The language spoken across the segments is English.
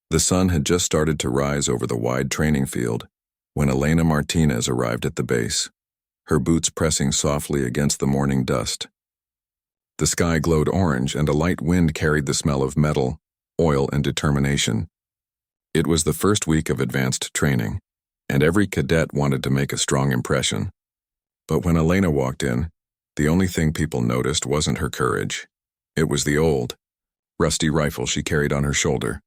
The sun had just started to rise over the wide training field when Elena Martinez arrived at the base, her boots pressing softly against the morning dust. The sky glowed orange and a light wind carried the smell of metal, oil, and determination. It was the first week of advanced training, and every cadet wanted to make a strong impression. But when Elena walked in, the only thing people noticed wasn't her courage. It was the old, rusty rifle she carried on her shoulder.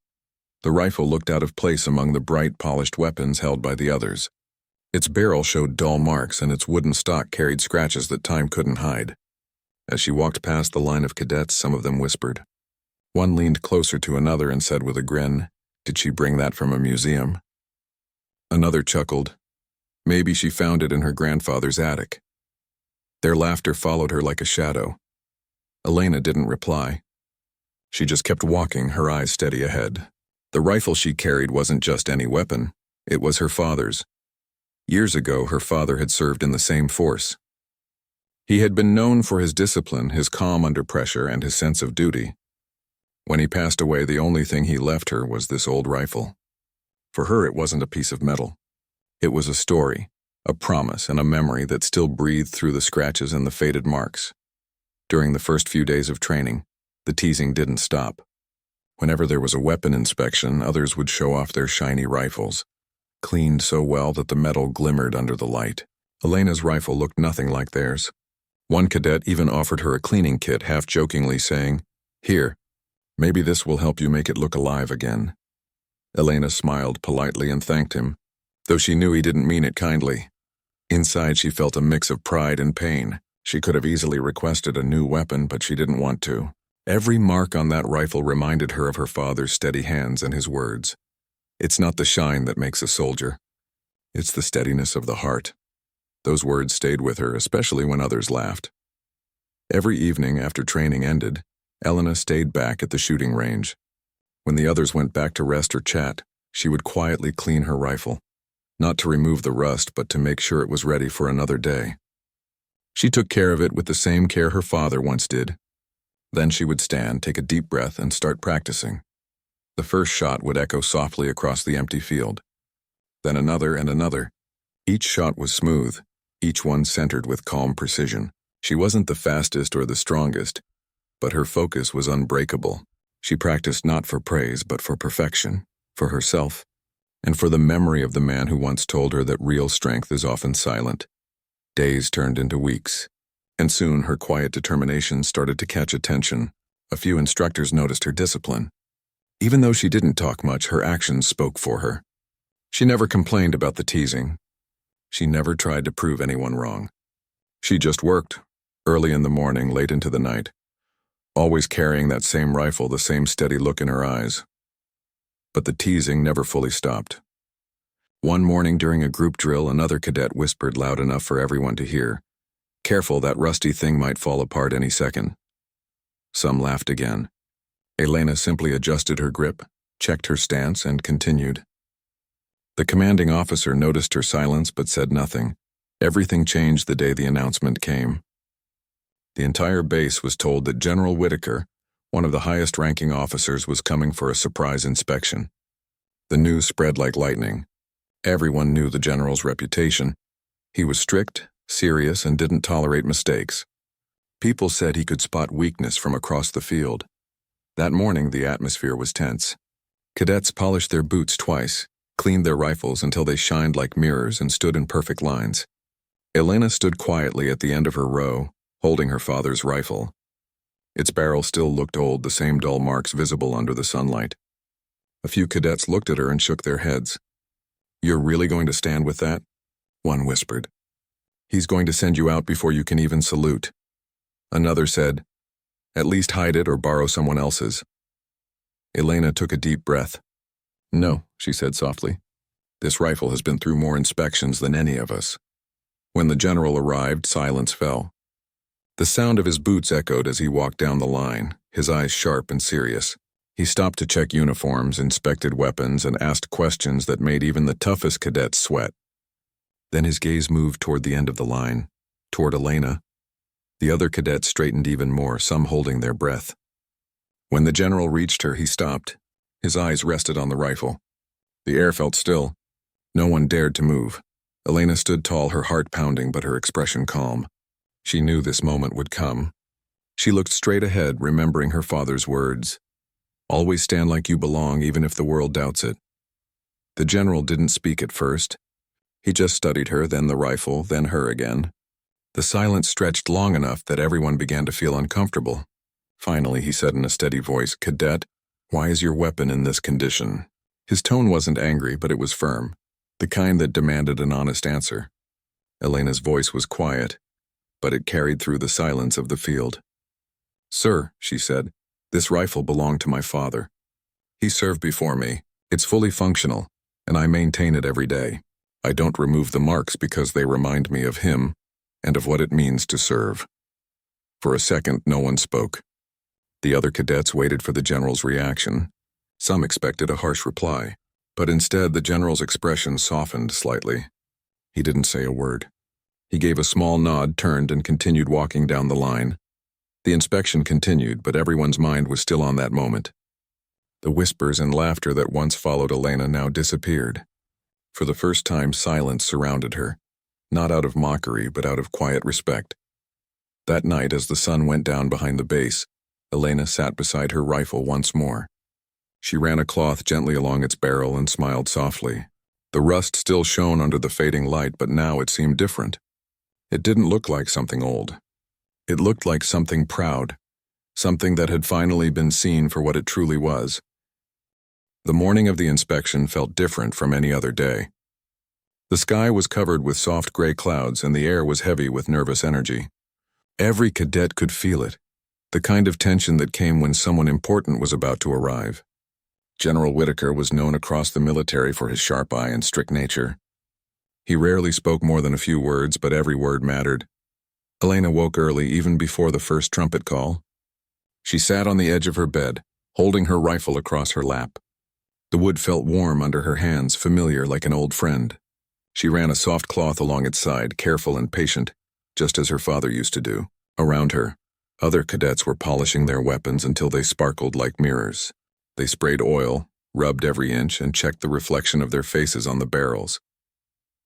The rifle looked out of place among the bright, polished weapons held by the others. Its barrel showed dull marks and its wooden stock carried scratches that time couldn't hide. As she walked past the line of cadets, some of them whispered. One leaned closer to another and said with a grin, "Did she bring that from a museum?" Another chuckled. Maybe she found it in her grandfather's attic. Their laughter followed her like a shadow. Elena didn't reply. She just kept walking, her eyes steady ahead. The rifle she carried wasn't just any weapon. It was her father's. Years ago, her father had served in the same force. He had been known for his discipline, his calm under pressure, and his sense of duty. When he passed away, the only thing he left her was this old rifle. For her, it wasn't a piece of metal. It was a story, a promise, and a memory that still breathed through the scratches and the faded marks. During the first few days of training, the teasing didn't stop. Whenever there was a weapon inspection, others would show off their shiny rifles, cleaned so well that the metal glimmered under the light. Elena's rifle looked nothing like theirs. One cadet even offered her a cleaning kit, half-jokingly saying, "Here, maybe this will help you make it look alive again." Elena smiled politely and thanked him, though she knew he didn't mean it kindly. Inside, she felt a mix of pride and pain. She could have easily requested a new weapon, but she didn't want to. Every mark on that rifle reminded her of her father's steady hands and his words. It's not the shine that makes a soldier. It's the steadiness of the heart. Those words stayed with her, especially when others laughed. Every evening after training ended, Elena stayed back at the shooting range. When the others went back to rest or chat, she would quietly clean her rifle, not to remove the rust, but to make sure it was ready for another day. She took care of it with the same care her father once did. Then she would stand, take a deep breath, and start practicing. The first shot would echo softly across the empty field. Then another and another. Each shot was smooth, each one centered with calm precision. She wasn't the fastest or the strongest, but her focus was unbreakable. She practiced not for praise, but for perfection, for herself, and for the memory of the man who once told her that real strength is often silent. Days turned into weeks, and soon her quiet determination started to catch attention. A few instructors noticed her discipline. Even though she didn't talk much, her actions spoke for her. She never complained about the teasing. She never tried to prove anyone wrong. She just worked, early in the morning, late into the night, always carrying that same rifle, the same steady look in her eyes. But the teasing never fully stopped. One morning during a group drill, another cadet whispered loud enough for everyone to hear, "Careful, that rusty thing might fall apart any second." Some laughed again. Elena simply adjusted her grip, checked her stance, and continued. The commanding officer noticed her silence but said nothing. Everything changed the day the announcement came. The entire base was told that General Whitaker, one of the highest-ranking officers, was coming for a surprise inspection. The news spread like lightning. Everyone knew the general's reputation. He was strict, serious, and didn't tolerate mistakes. People said he could spot weakness from across the field. That morning, the atmosphere was tense. Cadets polished their boots twice, cleaned their rifles until they shined like mirrors and stood in perfect lines. Elena stood quietly at the end of her row, holding her father's rifle. Its barrel still looked old, the same dull marks visible under the sunlight. A few cadets looked at her and shook their heads. "You're really going to stand with that?" One whispered. "He's going to send you out before you can even salute." Another said, "At least hide it or borrow someone else's." Elena took a deep breath. "No," she said softly. "This rifle has been through more inspections than any of us." When the general arrived, silence fell. The sound of his boots echoed as he walked down the line, his eyes sharp and serious. He stopped to check uniforms, inspected weapons, and asked questions that made even the toughest cadets sweat. Then his gaze moved toward the end of the line, toward Elena. The other cadets straightened even more, some holding their breath. When the general reached her, he stopped, His eyes rested on the rifle. The air felt still. No one dared to move. Elena stood tall, her heart pounding, but her expression calm. She knew this moment would come. She looked straight ahead, remembering her father's words. Always stand like you belong, even if the world doubts it. The general didn't speak at first. He just studied her, then the rifle, then her again. The silence stretched long enough that everyone began to feel uncomfortable. Finally, he said in a steady voice, "Cadet, why is your weapon in this condition?" His tone wasn't angry, but it was firm, the kind that demanded an honest answer. Elena's voice was quiet, but it carried through the silence of the field. "Sir," she said, "this rifle belonged to my father. He served before me. It's fully functional, and I maintain it every day. I don't remove the marks because they remind me of him and of what it means to serve." For a second, no one spoke. The other cadets waited for the general's reaction. Some expected a harsh reply, but instead the general's expression softened slightly. He didn't say a word. He gave a small nod, turned, and continued walking down the line. The inspection continued, but everyone's mind was still on that moment. The whispers and laughter that once followed Elena now disappeared. For the first time, silence surrounded her, not out of mockery, but out of quiet respect. That night, as the sun went down behind the base, Elena sat beside her rifle once more. She ran a cloth gently along its barrel and smiled softly. The rust still shone under the fading light, but now it seemed different. It didn't look like something old. It looked like something proud, something that had finally been seen for what it truly was. The morning of the inspection felt different from any other day. The sky was covered with soft gray clouds, and the air was heavy with nervous energy. Every cadet could feel it, the kind of tension that came when someone important was about to arrive. General Whitaker was known across the military for his sharp eye and strict nature. He rarely spoke more than a few words, but every word mattered. Elena woke early, even before the first trumpet call. She sat on the edge of her bed, holding her rifle across her lap. The wood felt warm under her hands, familiar like an old friend. She ran a soft cloth along its side, careful and patient, just as her father used to do. Around her, other cadets were polishing their weapons until they sparkled like mirrors. They sprayed oil, rubbed every inch, and checked the reflection of their faces on the barrels.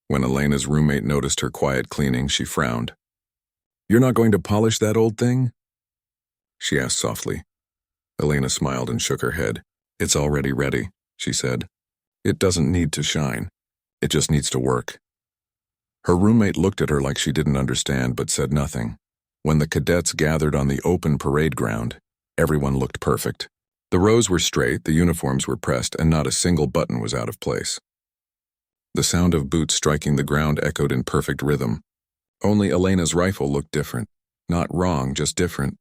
When Elena's roommate noticed her quiet cleaning, she frowned. "You're not going to polish that old thing?" she asked softly. Elena smiled and shook her head. "It's already ready," she said. "It doesn't need to shine. It just needs to work." Her roommate looked at her like she didn't understand, but said nothing. When the cadets gathered on the open parade ground, everyone looked perfect. The rows were straight, the uniforms were pressed, and not a single button was out of place. The sound of boots striking the ground echoed in perfect rhythm. Only Elena's rifle looked different. Not wrong, just different.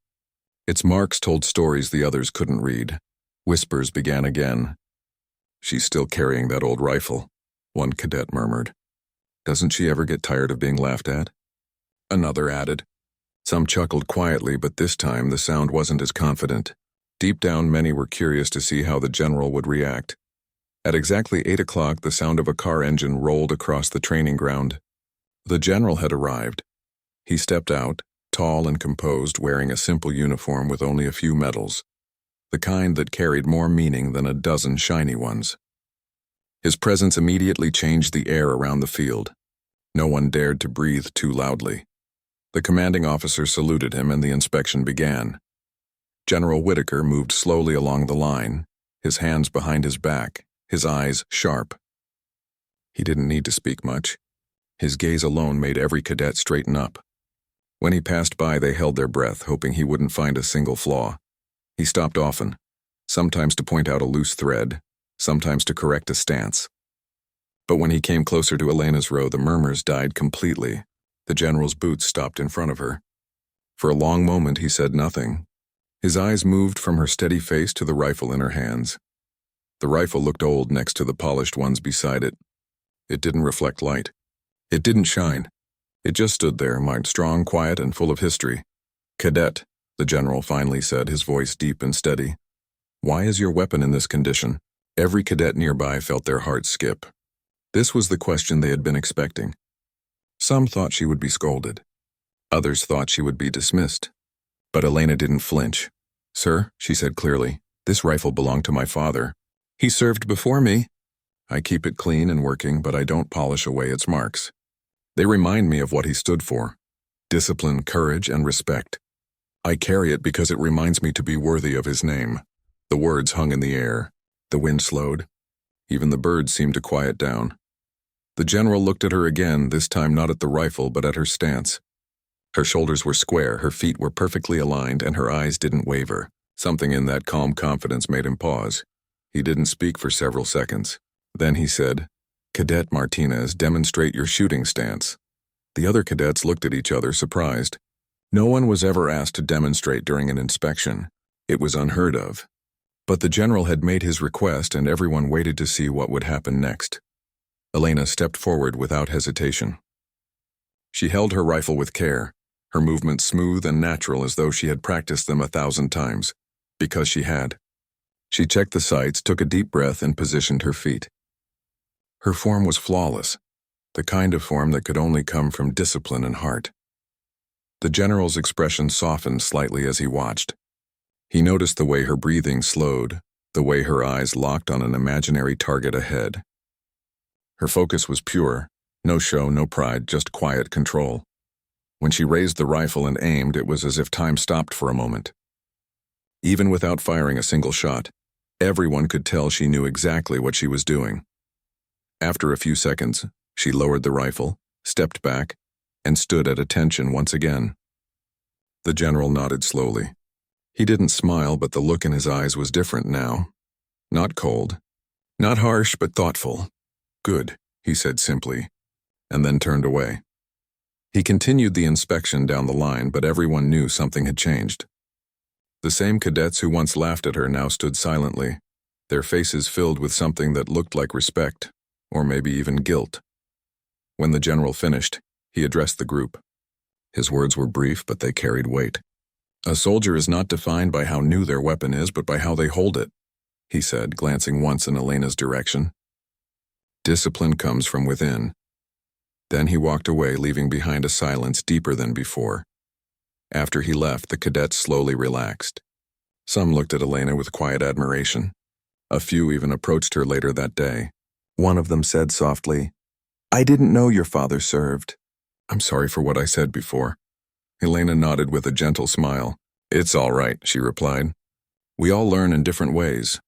Its marks told stories the others couldn't read. Whispers began again. "She's still carrying that old rifle," one cadet murmured. "Doesn't she ever get tired of being laughed at?" Another added. Some chuckled quietly, but this time the sound wasn't as confident. Deep down, many were curious to see how the general would react. At exactly 8 o'clock, the sound of a car engine rolled across the training ground. The general had arrived. He stepped out, tall and composed, wearing a simple uniform with only a few medals, the kind that carried more meaning than a dozen shiny ones. His presence immediately changed the air around the field. No one dared to breathe too loudly. The commanding officer saluted him, and the inspection began. General Whitaker moved slowly along the line, his hands behind his back, his eyes sharp. He didn't need to speak much. His gaze alone made every cadet straighten up. When he passed by, they held their breath, hoping he wouldn't find a single flaw. He stopped often, sometimes to point out a loose thread, sometimes to correct a stance. But when he came closer to Elena's row, the murmurs died completely. The general's boots stopped in front of her. For a long moment, he said nothing. His eyes moved from her steady face to the rifle in her hands. The rifle looked old next to the polished ones beside it. It didn't reflect light. It didn't shine. It just stood there, marked strong, quiet, and full of history. "Cadet," the general finally said, his voice deep and steady. "Why is your weapon in this condition?" Every cadet nearby felt their hearts skip. This was the question they had been expecting. Some thought she would be scolded. Others thought she would be dismissed. But Elena didn't flinch. "Sir," she said clearly, "this rifle belonged to my father. He served before me. I keep it clean and working, but I don't polish away its marks. They remind me of what he stood for: discipline, courage, and respect. I carry it because it reminds me to be worthy of his name. The words hung in the air. The wind slowed. Even the birds seemed to quiet down. The general looked at her again, this time not at the rifle, but at her stance. Her shoulders were square, her feet were perfectly aligned, and her eyes didn't waver. Something in that calm confidence made him pause. He didn't speak for several seconds. Then he said, "Cadet Martinez, demonstrate your shooting stance." The other cadets looked at each other, surprised. No one was ever asked to demonstrate during an inspection. It was unheard of. But the general had made his request, and everyone waited to see what would happen next. Elena stepped forward without hesitation. She held her rifle with care, her movements smooth and natural as though she had practiced them 1,000 times, because she had. She checked the sights, took a deep breath, and positioned her feet. Her form was flawless, the kind of form that could only come from discipline and heart. The general's expression softened slightly as he watched. He noticed the way her breathing slowed, the way her eyes locked on an imaginary target ahead. Her focus was pure, no show, no pride, just quiet control. When she raised the rifle and aimed, it was as if time stopped for a moment. Even without firing a single shot, everyone could tell she knew exactly what she was doing. After a few seconds, she lowered the rifle, stepped back, and stood at attention once again. The general nodded slowly. He didn't smile, but the look in his eyes was different now. Not cold, not harsh, but thoughtful. "Good," he said simply, and then turned away. He continued the inspection down the line, but everyone knew something had changed. The same cadets who once laughed at her now stood silently, their faces filled with something that looked like respect, or maybe even guilt. When the general finished, he addressed the group. His words were brief, but they carried weight. "A soldier is not defined by how new their weapon is, but by how they hold it," he said, glancing once in Elena's direction. "Discipline comes from within." Then he walked away, leaving behind a silence deeper than before. After he left, the cadets slowly relaxed. Some looked at Elena with quiet admiration. A few even approached her later that day. One of them said softly, "I didn't know your father served." "I'm sorry for what I said before." Elena nodded with a gentle smile. "It's all right," she replied. "We all learn in different ways."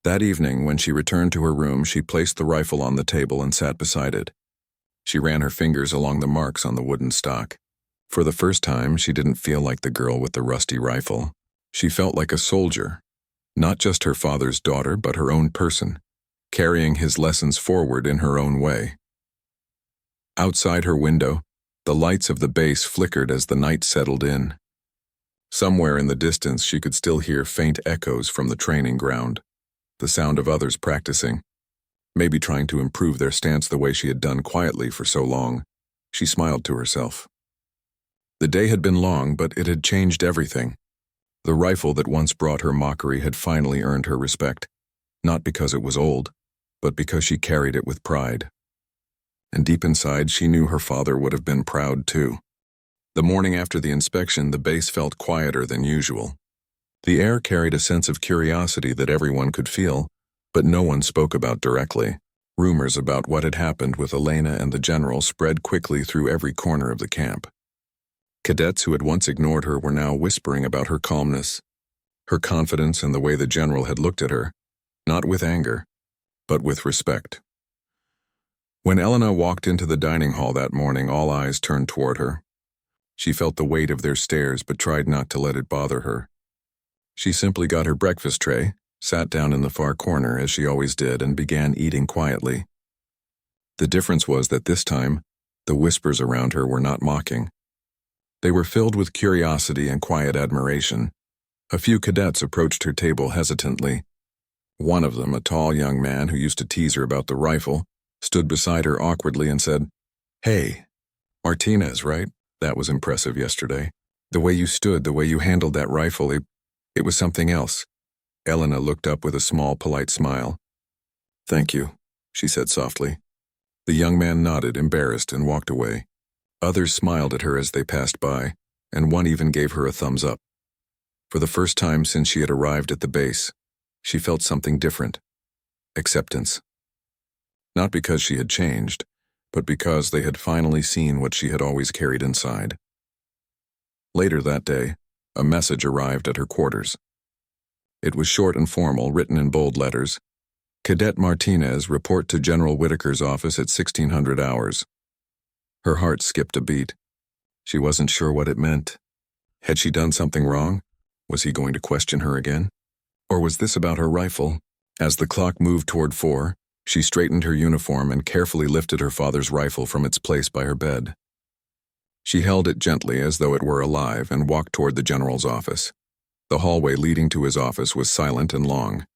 That evening, when she returned to her room, she placed the rifle on the table and sat beside it. She ran her fingers along the marks on the wooden stock. For the first time, she didn't feel like the girl with the rusty rifle. She felt like a soldier, not just her father's daughter, but her own person, carrying his lessons forward in her own way. Outside her window, the lights of the base flickered as the night settled in. Somewhere in the distance, she could still hear faint echoes from the training ground, the sound of others practicing, maybe trying to improve their stance the way she had done quietly for so long. She smiled to herself. The day had been long, but it had changed everything. The rifle that once brought her mockery had finally earned her respect, not because it was old, but because she carried it with pride. And deep inside, she knew her father would have been proud too. The morning after the inspection, the base felt quieter than usual. The air carried a sense of curiosity that everyone could feel, but no one spoke about directly. Rumors about what had happened with Elena and the general spread quickly through every corner of the camp. Cadets who had once ignored her were now whispering about her calmness, her confidence, and the way the general had looked at her, not with anger, but with respect. When Elena walked into the dining hall that morning, all eyes turned toward her. She felt the weight of their stares, but tried not to let it bother her. She simply got her breakfast tray, sat down in the far corner as she always did, and began eating quietly. The difference was that this time, the whispers around her were not mocking. They were filled with curiosity and quiet admiration. A few cadets approached her table hesitantly. One of them, a tall young man who used to tease her about the rifle, stood beside her awkwardly and said, "Hey, Martinez, right? That was impressive yesterday. The way you stood, the way you handled that rifle, it was something else." Elena looked up with a small, polite smile. "Thank you," she said softly. The young man nodded, embarrassed, and walked away. Others smiled at her as they passed by, and one even gave her a thumbs up. For the first time since she had arrived at the base, she felt something different. acceptance. Not because she had changed, but because they had finally seen what she had always carried inside. Later that day, a message arrived at her quarters. It was short and formal, written in bold letters. Cadet Martinez, report to General Whitaker's office at 1600 hours. Her heart skipped a beat. She wasn't sure what it meant. Had she done something wrong? Was he going to question her again? Or was this about her rifle? As the clock moved toward 4, she straightened her uniform and carefully lifted her father's rifle from its place by her bed. She held it gently as though it were alive and walked toward the general's office. The hallway leading to his office was silent and long.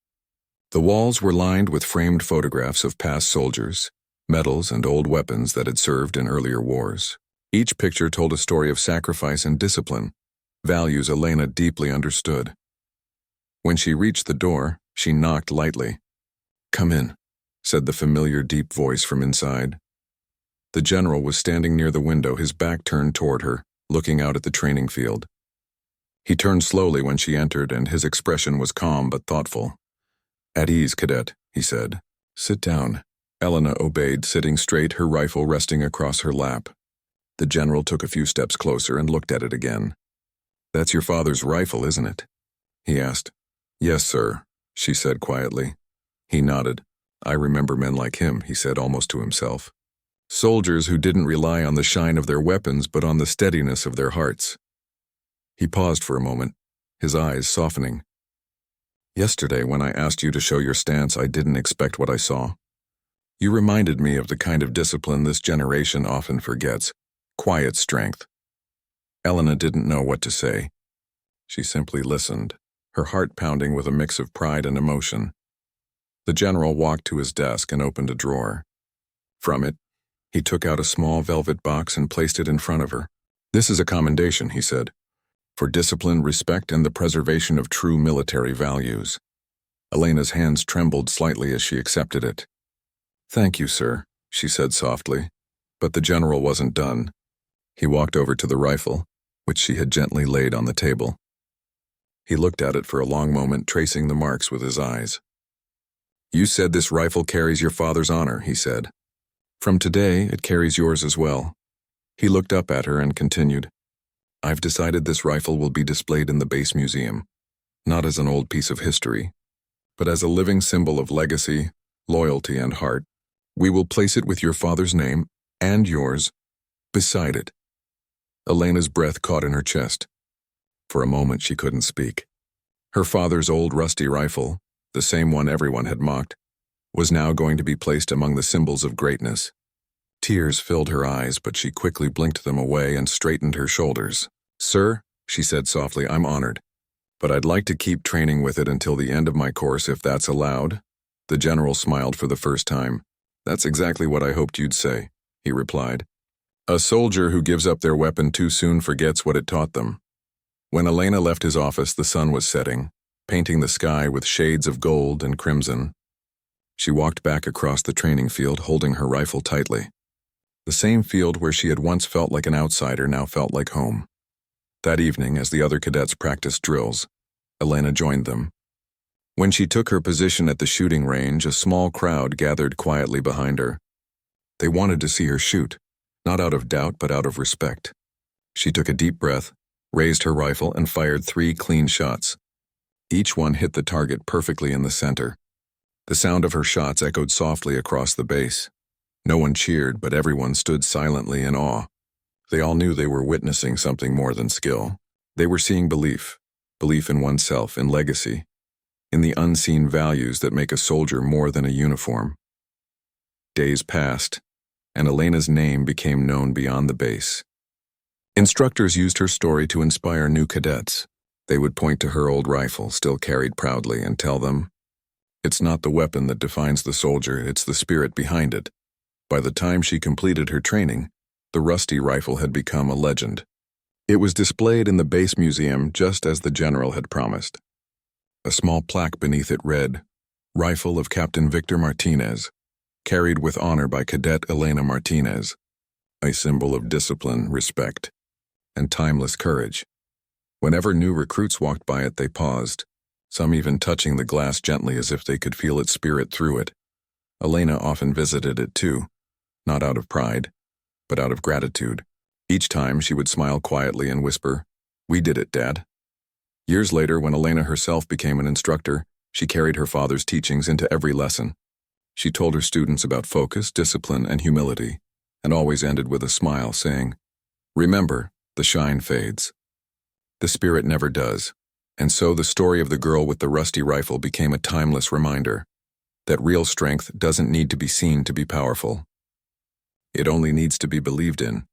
The walls were lined with framed photographs of past soldiers, medals, and old weapons that had served in earlier wars. Each picture told a story of sacrifice and discipline, values Elena deeply understood. When she reached the door, she knocked lightly. "Come in," said the familiar deep voice from inside. The general was standing near the window, his back turned toward her, looking out at the training field. He turned slowly when she entered, and his expression was calm but thoughtful. "At ease, cadet," he said. "Sit down." Elena obeyed, sitting straight, her rifle resting across her lap. The general took a few steps closer and looked at it again. "That's your father's rifle, isn't it?" he asked. "Yes, sir," she said quietly. He nodded. "I remember men like him," he said almost to himself. Soldiers who didn't rely on the shine of their weapons but on the steadiness of their hearts. He paused for a moment, his eyes softening. "Yesterday, when I asked you to show your stance, I didn't expect what I saw. You reminded me of the kind of discipline this generation often forgets, quiet strength." Elena didn't know what to say. She simply listened, her heart pounding with a mix of pride and emotion. The general walked to his desk and opened a drawer. From it, he took out a small velvet box and placed it in front of her. "This is a commendation," he said, "for discipline, respect, and the preservation of true military values." Elena's hands trembled slightly as she accepted it. "Thank you, sir," she said softly. But the general wasn't done. He walked over to the rifle, which she had gently laid on the table. He looked at it for a long moment, tracing the marks with his eyes. "You said this rifle carries your father's honor," he said. "From today, it carries yours as well." He looked up at her and continued, "I've decided this rifle will be displayed in the base museum, not as an old piece of history, but as a living symbol of legacy, loyalty, and heart. We will place it with your father's name, and yours, beside it." Elena's breath caught in her chest. For a moment she couldn't speak. Her father's old rusty rifle, the same one everyone had mocked, was now going to be placed among the symbols of greatness. Tears filled her eyes, but she quickly blinked them away and straightened her shoulders. "Sir," she said softly, "I'm honored, but I'd like to keep training with it until the end of my course if that's allowed." The general smiled for the first time. "That's exactly what I hoped you'd say," he replied. "A soldier who gives up their weapon too soon forgets what it taught them." When Elena left his office, the sun was setting, painting the sky with shades of gold and crimson. She walked back across the training field, holding her rifle tightly. The same field where she had once felt like an outsider now felt like home. That evening, as the other cadets practiced drills, Elena joined them. When she took her position at the shooting range, a small crowd gathered quietly behind her. They wanted to see her shoot, not out of doubt but out of respect. She took a deep breath, raised her rifle, and fired 3 clean shots. Each one hit the target perfectly in the center. The sound of her shots echoed softly across the base. No one cheered, but everyone stood silently in awe. They all knew they were witnessing something more than skill. They were seeing belief in oneself, in legacy, in the unseen values that make a soldier more than a uniform. Days passed, and Elena's name became known beyond the base. Instructors used her story to inspire new cadets. They would point to her old rifle, still carried proudly, and tell them, "It's not the weapon that defines the soldier, it's the spirit behind it." By the time she completed her training, the rusty rifle had become a legend. It was displayed in the base museum just as the general had promised. A small plaque beneath it read, "Rifle of Captain Victor Martinez, carried with honor by Cadet Elena Martinez," a symbol of discipline, respect, and timeless courage. Whenever new recruits walked by it, they paused, some even touching the glass gently as if they could feel its spirit through it. Elena often visited it too, not out of pride, but out of gratitude. Each time she would smile quietly and whisper, "We did it, Dad." Years later, when Elena herself became an instructor, she carried her father's teachings into every lesson. She told her students about focus, discipline, and humility, and always ended with a smile, saying, "Remember, the shine fades. The spirit never does." And so the story of the girl with the rusty rifle became a timeless reminder that real strength doesn't need to be seen to be powerful. It only needs to be believed in.